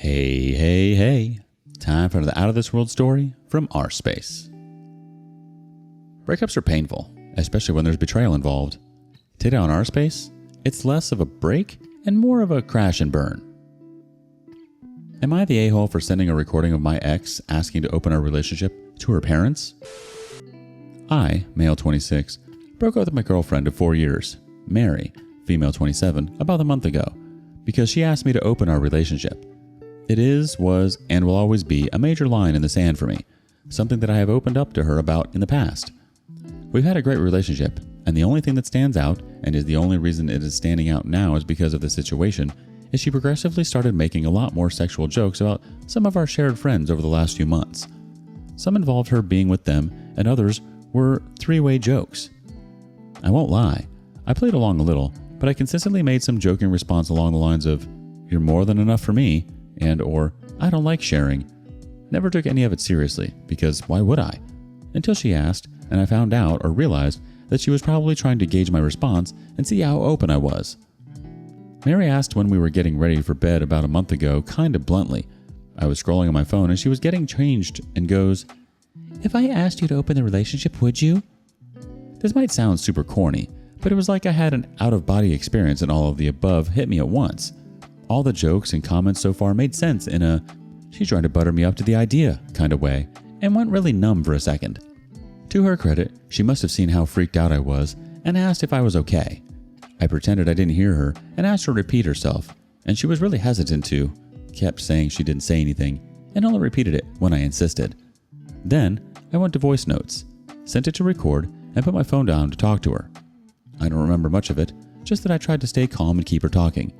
Hey, hey, hey. Time for the Out of This World story from rSpace. Breakups are painful, especially when there's betrayal involved. Today on rSpace, it's less of a break and more of a crash and burn. Am I the a-hole for sending a recording of my ex asking to open our relationship to her parents? I, male 26, broke up with my girlfriend of 4 years, Mary, female 27, about a month ago, because she asked me to open our relationship. It is, was, and will always be a major line in the sand for me, something that I have opened up to her about in the past. We've had a great relationship, and the only thing that stands out, and is the only reason it is standing out now is because of the situation, is she progressively started making a lot more sexual jokes about some of our shared friends over the last few months. Some involved her being with them, and others were three-way jokes. I won't lie, I played along a little, but I consistently made some joking response along the lines of, "You're more than enough for me," and or "I don't like sharing." Never took any of it seriously, because why would I? Until she asked, and I found out or realized that she was probably trying to gauge my response and see how open I was. Mary asked when we were getting ready for bed about a month ago, kind of bluntly. I was scrolling on my phone and she was getting changed and goes, "If I asked you to open the relationship, would you?" This might sound super corny, but it was like I had an out-of-body experience and all of the above hit me at once. All the jokes and comments so far made sense in a "she's trying to butter me up to the idea" kind of way, and went really numb for a second. To her credit, she must have seen how freaked out I was and asked if I was okay. I pretended I didn't hear her and asked her to repeat herself, and she was really hesitant to, kept saying she didn't say anything, and only repeated it when I insisted. Then I went to voice notes, sent it to record, and put my phone down to talk to her. I don't remember much of it, just that I tried to stay calm and keep her talking.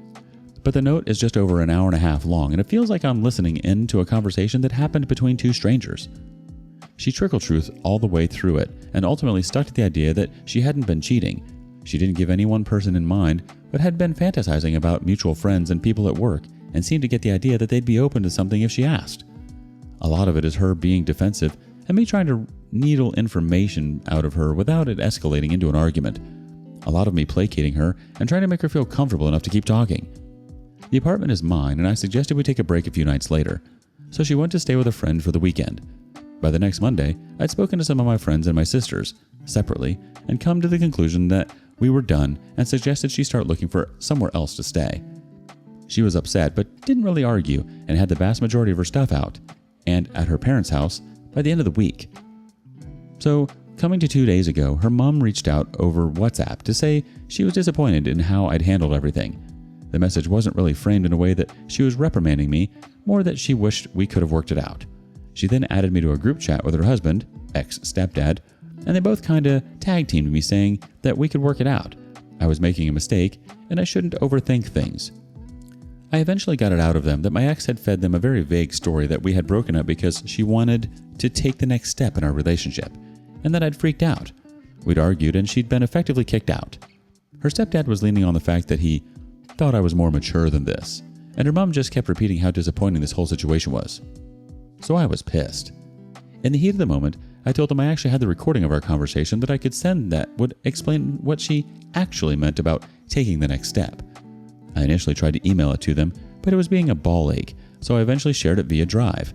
But the note is just over an hour and a half long, and it feels like I'm listening in to a conversation that happened between two strangers. She trickled truth all the way through it, and ultimately stuck to the idea that she hadn't been cheating. She didn't give any one person in mind, but had been fantasizing about mutual friends and people at work, and seemed to get the idea that they'd be open to something if she asked. A lot of it is her being defensive, and me trying to needle information out of her without it escalating into an argument. A lot of me placating her and trying to make her feel comfortable enough to keep talking. The apartment is mine, and I suggested we take a break a few nights later, so she went to stay with a friend for the weekend. By the next Monday, I'd spoken to some of my friends and my sisters, separately, and come to the conclusion that we were done and suggested she start looking for somewhere else to stay. She was upset, but didn't really argue, and had the vast majority of her stuff out, and at her parents' house, by the end of the week. So, coming to 2 days ago, her mom reached out over WhatsApp to say she was disappointed in how I'd handled everything. The message wasn't really framed in a way that she was reprimanding me, more that she wished we could have worked it out. She then added me to a group chat with her husband, ex-stepdad, and they both kinda tag-teamed me saying that we could work it out. I was making a mistake, and I shouldn't overthink things. I eventually got it out of them that my ex had fed them a very vague story that we had broken up because she wanted to take the next step in our relationship, and that I'd freaked out. We'd argued and she'd been effectively kicked out. Her stepdad was leaning on the fact that he thought I was more mature than this, and her mom just kept repeating how disappointing this whole situation was. So I was pissed. In the heat of the moment, I told them I actually had the recording of our conversation that I could send that would explain what she actually meant about taking the next step. I initially tried to email it to them, but it was being a ball ache, so I eventually shared it via Drive.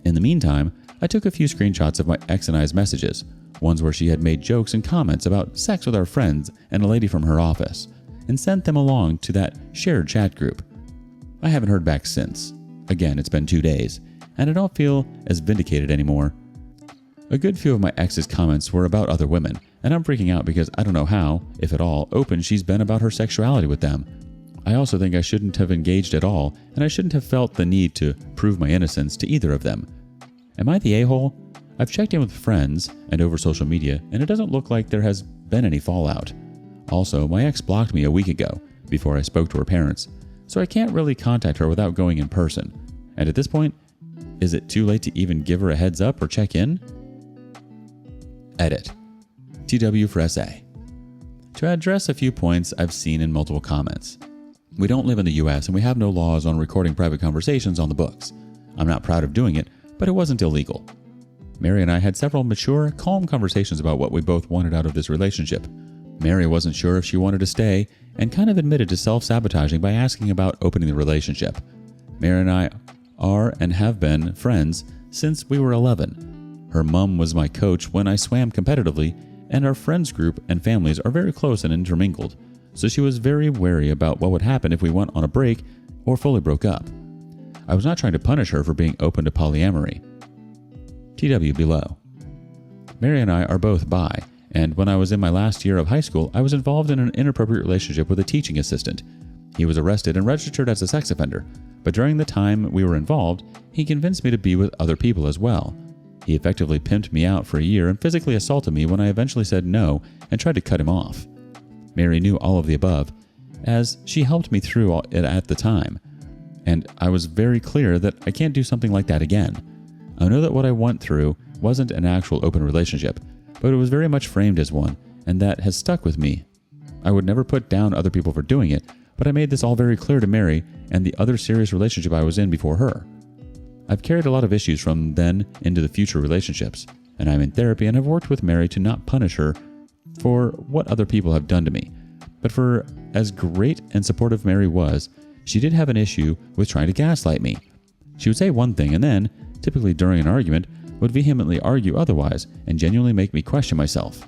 In the meantime, I took a few screenshots of my ex and I's messages, ones where she had made jokes and comments about sex with our friends and a lady from her office, and sent them along to that shared chat group. I haven't heard back since. Again, it's been 2 days, and I don't feel as vindicated anymore. A good few of my ex's comments were about other women, and I'm freaking out because I don't know how, if at all, open she's been about her sexuality with them. I also think I shouldn't have engaged at all, and I shouldn't have felt the need to prove my innocence to either of them. Am I the a-hole? I've checked in with friends and over social media, and it doesn't look like there has been any fallout. Also, my ex blocked me a week ago, before I spoke to her parents, so I can't really contact her without going in person. And at this point, is it too late to even give her a heads up or check in? Edit. TW for SA. To address a few points I've seen in multiple comments. We don't live in the US and we have no laws on recording private conversations on the books. I'm not proud of doing it, but it wasn't illegal. Mary and I had several mature, calm conversations about what we both wanted out of this relationship. Mary wasn't sure if she wanted to stay and kind of admitted to self-sabotaging by asking about opening the relationship. Mary and I are and have been friends since we were 11. Her mom was my coach when I swam competitively, and our friends group and families are very close and intermingled, so she was very wary about what would happen if we went on a break or fully broke up. I was not trying to punish her for being open to polyamory. TW below. Mary and I are both bi, and when I was in my last year of high school, I was involved in an inappropriate relationship with a teaching assistant. He was arrested and registered as a sex offender, but during the time we were involved, he convinced me to be with other people as well. He effectively pimped me out for a year and physically assaulted me when I eventually said no and tried to cut him off. Mary knew all of the above, as she helped me through it at the time, and I was very clear that I can't do something like that again. I know that what I went through wasn't an actual open relationship, but it was very much framed as one, and that has stuck with me. I would never put down other people for doing it, but I made this all very clear to Mary and the other serious relationship I was in before her. I've carried a lot of issues from then into the future relationships, and I'm in therapy and have worked with Mary to not punish her for what other people have done to me. But for as great and supportive Mary was, she did have an issue with trying to gaslight me. She would say one thing and then, typically during an argument, would vehemently argue otherwise and genuinely make me question myself.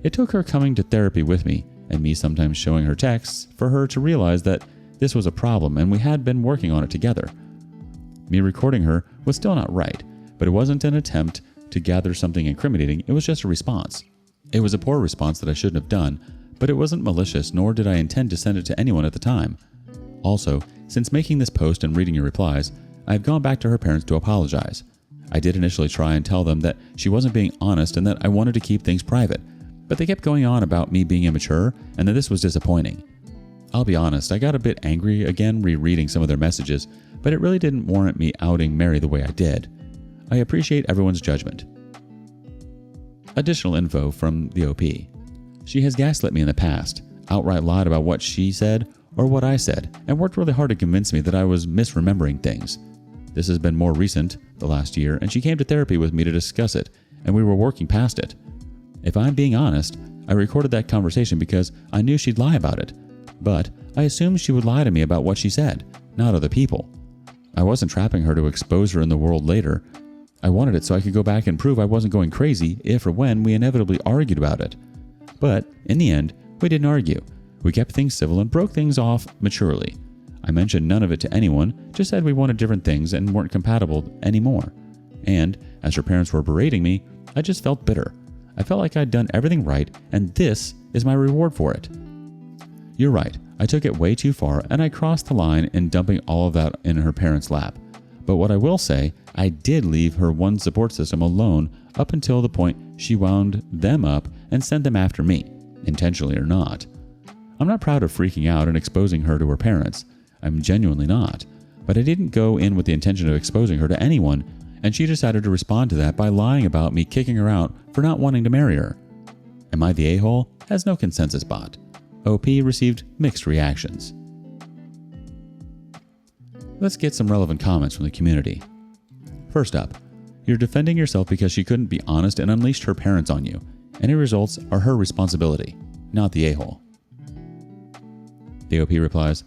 It took her coming to therapy with me and me sometimes showing her texts for her to realize that this was a problem and we had been working on it together. Me recording her was still not right, but it wasn't an attempt to gather something incriminating, it was just a response. It was a poor response that I shouldn't have done, but it wasn't malicious, nor did I intend to send it to anyone at the time. Also, since making this post and reading your replies, I have gone back to her parents to apologize. I did initially try and tell them that she wasn't being honest and that I wanted to keep things private, but they kept going on about me being immature and that this was disappointing. I'll be honest, I got a bit angry again rereading some of their messages, but it really didn't warrant me outing Mary the way I did. I appreciate everyone's judgment. Additional info from the OP. She has gaslit me in the past, outright lied about what she said or what I said, and worked really hard to convince me that I was misremembering things. This has been more recent, the last year, and she came to therapy with me to discuss it, and we were working past it. If I'm being honest, I recorded that conversation because I knew she'd lie about it, but I assumed she would lie to me about what she said, not other people. I wasn't trapping her to expose her in the world later. I wanted it so I could go back and prove I wasn't going crazy if or when we inevitably argued about it. But in the end, we didn't argue. We kept things civil and broke things off maturely. I mentioned none of it to anyone, just said we wanted different things and weren't compatible anymore. And as her parents were berating me, I just felt bitter. I felt like I'd done everything right, and this is my reward for it. You're right, I took it way too far, and I crossed the line in dumping all of that in her parents' lap. But what I will say, I did leave her one support system alone up until the point she wound them up and sent them after me, intentionally or not. I'm not proud of freaking out and exposing her to her parents. I'm genuinely not. But I didn't go in with the intention of exposing her to anyone, and she decided to respond to that by lying about me kicking her out for not wanting to marry her. Am I the a-hole? Has no consensus bot. OP received mixed reactions. Let's get some relevant comments from the community. First up, you're defending yourself because she couldn't be honest and unleashed her parents on you. Any results are her responsibility, not the a-hole. The OP replies,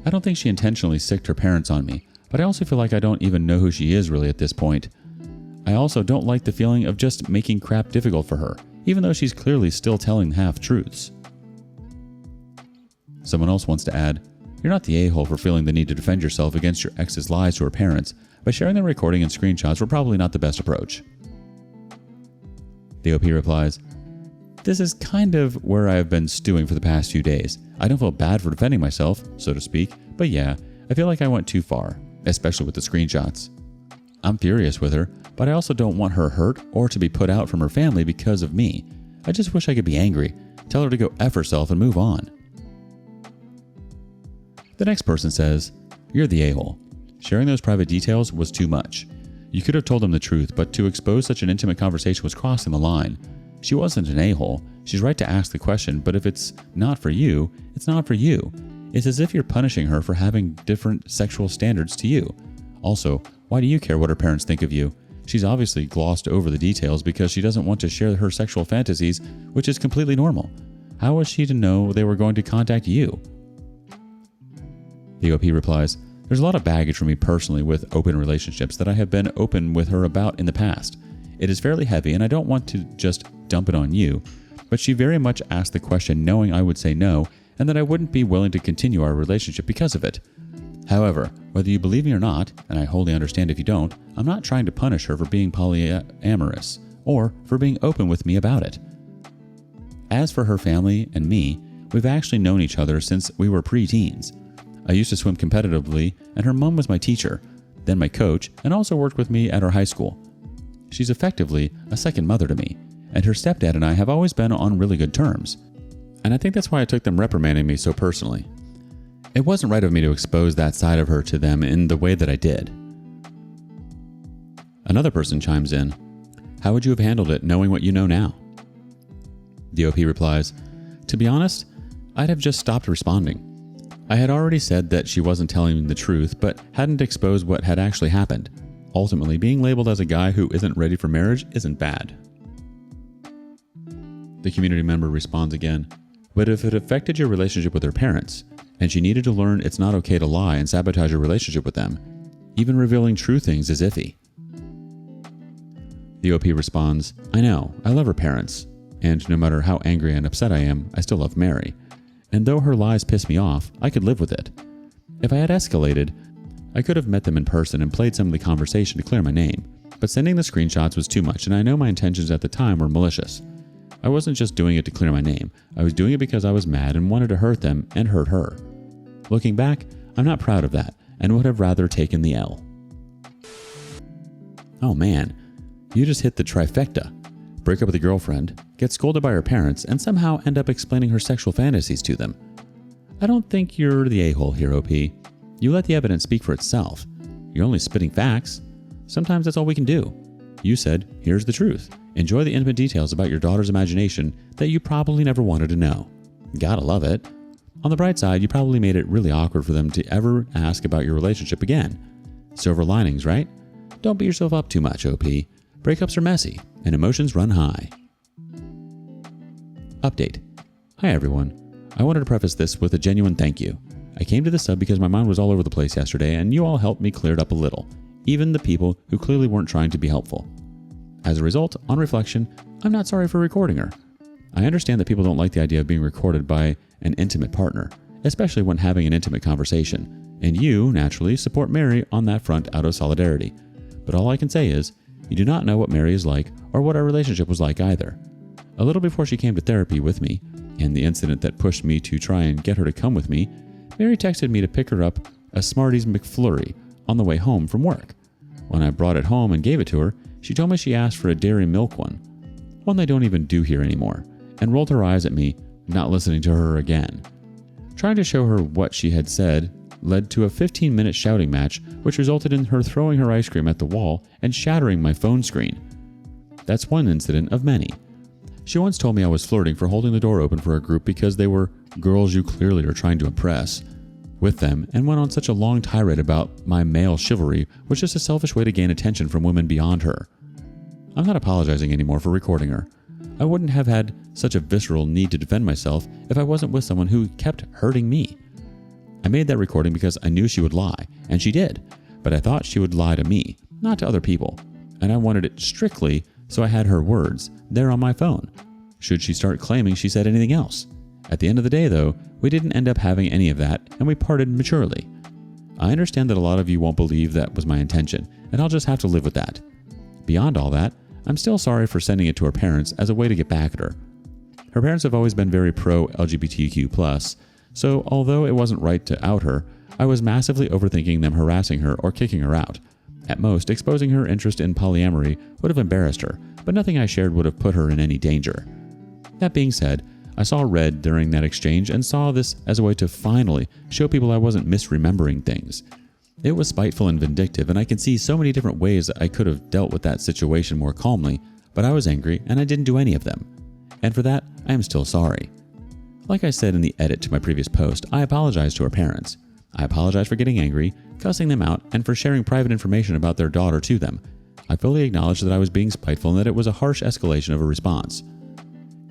I don't think she intentionally sicked her parents on me, but I also feel like I don't even know who she is really at this point. I also don't like the feeling of just making crap difficult for her, even though she's clearly still telling half-truths. Someone else wants to add, you're not the a-hole for feeling the need to defend yourself against your ex's lies to her parents, but sharing the recording and screenshots were probably not the best approach. The OP replies, this is kind of where I have been stewing for the past few days. I don't feel bad for defending myself, so to speak, but yeah, I feel like I went too far, especially with the screenshots. I'm furious with her, but I also don't want her hurt or to be put out from her family because of me. I just wish I could be angry, tell her to go F herself and move on. The next person says, you're the a-hole. Sharing those private details was too much. You could have told them the truth, but to expose such an intimate conversation was crossing the line. She wasn't an a-hole. She's right to ask the question, but if it's not for you, it's not for you. It's as if you're punishing her for having different sexual standards to you. Also, why do you care what her parents think of you? She's obviously glossed over the details because she doesn't want to share her sexual fantasies, which is completely normal. How was she to know they were going to contact you? The OP replies, There's a lot of baggage for me personally with open relationships that I have been open with her about in the past. It is fairly heavy, and I don't want to just dump it on you, but she very much asked the question knowing I would say no and that I wouldn't be willing to continue our relationship because of it. However, whether you believe me or not, and I wholly understand if you don't, I'm not trying to punish her for being polyamorous or for being open with me about it. As for her family and me, we've actually known each other since we were pre-teens. I used to swim competitively, and her mom was my teacher, then my coach, and also worked with me at our high school. She's effectively a second mother to me, and her stepdad and I have always been on really good terms. And I think that's why I took them reprimanding me so personally. It wasn't right of me to expose that side of her to them in the way that I did. Another person chimes in, "How would you have handled it knowing what you know now?" The OP replies, "To be honest, I'd have just stopped responding. I had already said that she wasn't telling the truth, but hadn't exposed what had actually happened. Ultimately, being labeled as a guy who isn't ready for marriage isn't bad." The community member responds again, "But if it affected your relationship with her parents, and she needed to learn it's not okay to lie and sabotage your relationship with them, even revealing true things is iffy." The OP responds, "I know, I love her parents, and no matter how angry and upset I am, I still love Mary. And though her lies piss me off, I could live with it. If I had escalated, I could have met them in person and played some of the conversation to clear my name, but sending the screenshots was too much, and I know my intentions at the time were malicious. I wasn't just doing it to clear my name, I was doing it because I was mad and wanted to hurt them and hurt her. Looking back, I'm not proud of that and would have rather taken the L." Oh man, you just hit the trifecta. Break up with a girlfriend, get scolded by her parents, and somehow end up explaining her sexual fantasies to them. I don't think you're the a-hole here, OP. You let the evidence speak for itself. You're only spitting facts. Sometimes that's all we can do. You said, "Here's the truth. Enjoy the intimate details about your daughter's imagination that you probably never wanted to know." Gotta love it. On the bright side, you probably made it really awkward for them to ever ask about your relationship again. Silver linings, right? Don't beat yourself up too much, OP. Breakups are messy, and emotions run high. Update. Hi everyone. I wanted to preface this with a genuine thank you. I came to this sub because my mind was all over the place yesterday, and you all helped me clear it up a little, even the people who clearly weren't trying to be helpful. As a result, on reflection, I'm not sorry for recording her. I understand that people don't like the idea of being recorded by an intimate partner, especially when having an intimate conversation, and you, naturally, support Mary on that front out of solidarity. But all I can say is, you do not know what Mary is like or what our relationship was like either. A little before she came to therapy with me, and the incident that pushed me to try and get her to come with me, Mary texted me to pick her up a Smarties McFlurry on the way home from work. When I brought it home and gave it to her, she told me she asked for a dairy milk one they don't even do here anymore, and rolled her eyes at me, not listening to her again. Trying to show her what she had said led to a 15-minute shouting match, which resulted in her throwing her ice cream at the wall and shattering my phone screen. That's one incident of many. She once told me I was flirting for holding the door open for a group because they were girls you clearly are trying to impress with them, and went on such a long tirade about my male chivalry was just a selfish way to gain attention from women beyond her. I'm not apologizing anymore for recording her. I wouldn't have had such a visceral need to defend myself if I wasn't with someone who kept hurting me. I made that recording because I knew she would lie, and she did, but I thought she would lie to me, not to other people, and I wanted it strictly so I had her words there on my phone, should she start claiming she said anything else. At the end of the day, though, we didn't end up having any of that, and we parted maturely. I understand that a lot of you won't believe that was my intention, and I'll just have to live with that. Beyond all that, I'm still sorry for sending it to her parents as a way to get back at her. Her parents have always been very pro-LGBTQ+, so although it wasn't right to out her, I was massively overthinking them harassing her or kicking her out. At most, exposing her interest in polyamory would have embarrassed her, but nothing I shared would have put her in any danger. That being said, I saw red during that exchange and saw this as a way to finally show people I wasn't misremembering things. It was spiteful and vindictive, and I can see so many different ways that I could have dealt with that situation more calmly, but I was angry and I didn't do any of them. And for that, I am still sorry. Like I said in the edit to my previous post, I apologize to her parents. I apologize for getting angry, cussing them out, and for sharing private information about their daughter to them. I fully acknowledge that I was being spiteful and that it was a harsh escalation of a response.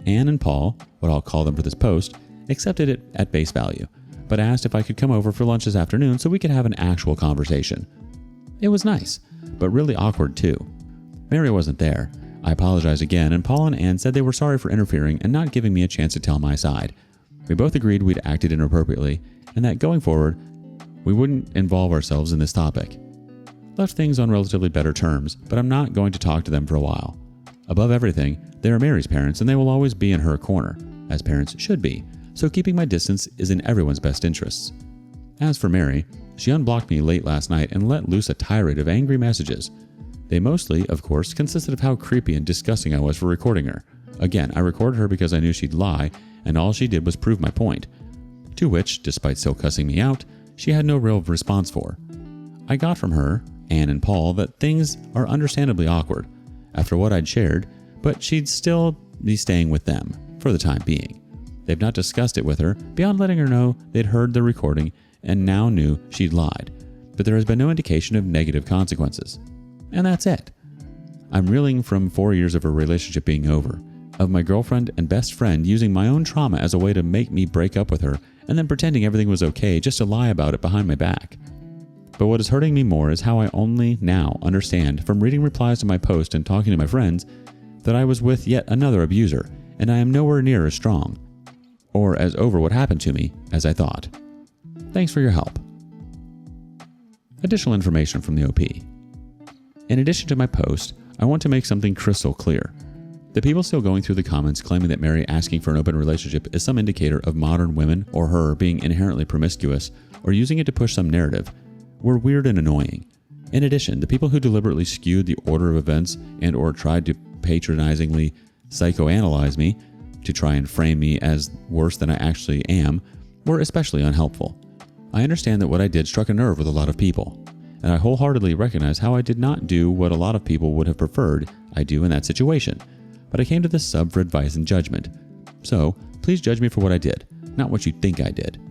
Anne and Paul, what I'll call them for this post, accepted it at face value, but asked if I could come over for lunch this afternoon so we could have an actual conversation. It was nice, but really awkward too. Mary wasn't there. I apologized again, and Paul and Anne said they were sorry for interfering and not giving me a chance to tell my side. We both agreed we'd acted inappropriately, and that going forward, we wouldn't involve ourselves in this topic. Left things on relatively better terms, but I'm not going to talk to them for a while. Above everything, they are Mary's parents, and they will always be in her corner, as parents should be, so keeping my distance is in everyone's best interests. As for Mary, she unblocked me late last night and let loose a tirade of angry messages. They mostly, of course, consisted of how creepy and disgusting I was for recording her. Again, I recorded her because I knew she'd lie, and all she did was prove my point. To which, despite still cussing me out, she had no real response for. I got from her, Anne and Paul, that things are understandably awkward after what I'd shared, but she'd still be staying with them for the time being. They've not discussed it with her beyond letting her know they'd heard the recording and now knew she'd lied, but there has been no indication of negative consequences. And that's it. I'm reeling from 4 years of a relationship being over, of my girlfriend and best friend using my own trauma as a way to make me break up with her and then pretending everything was okay just to lie about it behind my back. But what is hurting me more is how I only now understand from reading replies to my post and talking to my friends that I was with yet another abuser, and I am nowhere near as strong or as over what happened to me as I thought. Thanks for your help. Additional information from the OP. In addition to my post, I want to make something crystal clear. The people still going through the comments claiming that Mary asking for an open relationship is some indicator of modern women or her being inherently promiscuous or using it to push some narrative were weird and annoying. In addition, the people who deliberately skewed the order of events and or tried to patronizingly psychoanalyze me to try and frame me as worse than I actually am were especially unhelpful. I understand that what I did struck a nerve with a lot of people, and I wholeheartedly recognize how I did not do what a lot of people would have preferred I do in that situation, but I came to this sub for advice and judgment. So, please judge me for what I did, not what you think I did.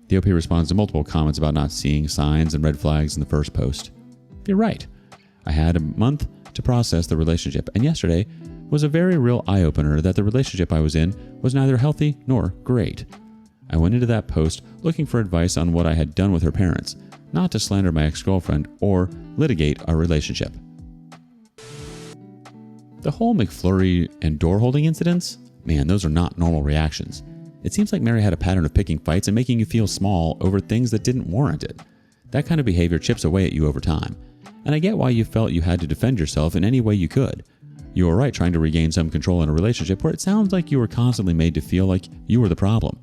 The OP responds to multiple comments about not seeing signs and red flags in the first post. You're right. I had a month to process the relationship, and yesterday was a very real eye-opener that the relationship I was in was neither healthy nor great. I went into that post looking for advice on what I had done with her parents, not to slander my ex-girlfriend or litigate our relationship. The whole McFlurry and door-holding incidents? Man, those are not normal reactions. It seems like Mary had a pattern of picking fights and making you feel small over things that didn't warrant it. That kind of behavior chips away at you over time. And I get why you felt you had to defend yourself in any way you could. You were right trying to regain some control in a relationship where it sounds like you were constantly made to feel like you were the problem.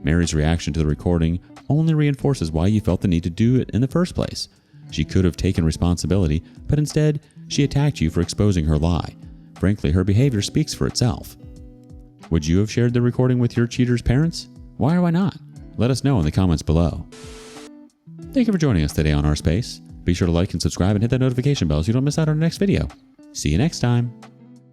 Mary's reaction to the recording only reinforces why you felt the need to do it in the first place. She could have taken responsibility, but instead, she attacked you for exposing her lie. Frankly, her behavior speaks for itself. Would you have shared the recording with your cheater's parents? Why or why not? Let us know in the comments below. Thank you for joining us today on rSpace. Be sure to like and subscribe and hit that notification bell so you don't miss out on our next video. See you next time.